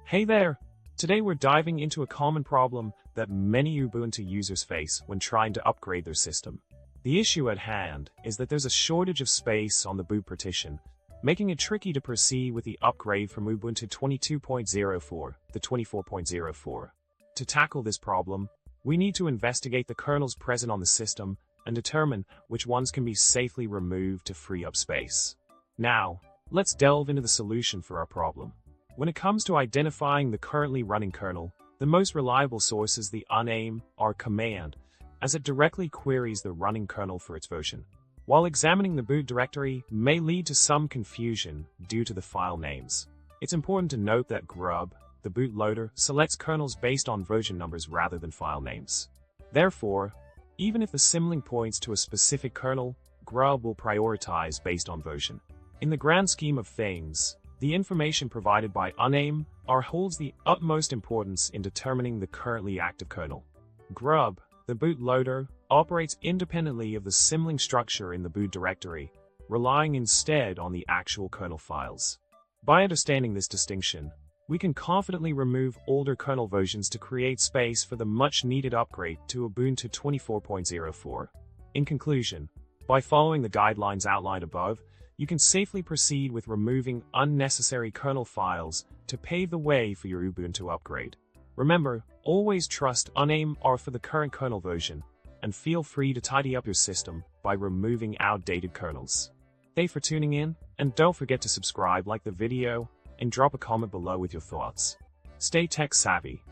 Hey there! Today we're diving into a common problem that many Ubuntu users face when trying to upgrade their system. The issue at hand is that there's a shortage of space on the boot partition, making it tricky to proceed with the upgrade from Ubuntu 22.04 to 24.04. To tackle this problem, we need to investigate the kernels present on the system and determine which ones can be safely removed to free up space. Now, let's delve into the solution for our problem. When it comes to identifying the currently running kernel, the most reliable source is the uname command, as it directly queries the running kernel for its version. While examining the boot directory may lead to some confusion due to the file names, it's important to note that grub, the bootloader, selects kernels based on version numbers rather than file names. Therefore, even if the symlink points to a specific kernel, grub will prioritize based on version. In the grand scheme of things, the information provided by uname holds the utmost importance in determining the currently active kernel. Grub, the bootloader, operates independently of the symlink structure in the boot directory, relying instead on the actual kernel files. By understanding this distinction, we can confidently remove older kernel versions to create space for the much-needed upgrade to Ubuntu 24.04. In conclusion, by following the guidelines outlined above, you can safely proceed with removing unnecessary kernel files to pave the way for your Ubuntu upgrade. Remember, always trust uname for the current kernel version, and feel free to tidy up your system by removing outdated kernels. Thanks for tuning in, and don't forget to subscribe, like the video, and drop a comment below with your thoughts. Stay tech savvy.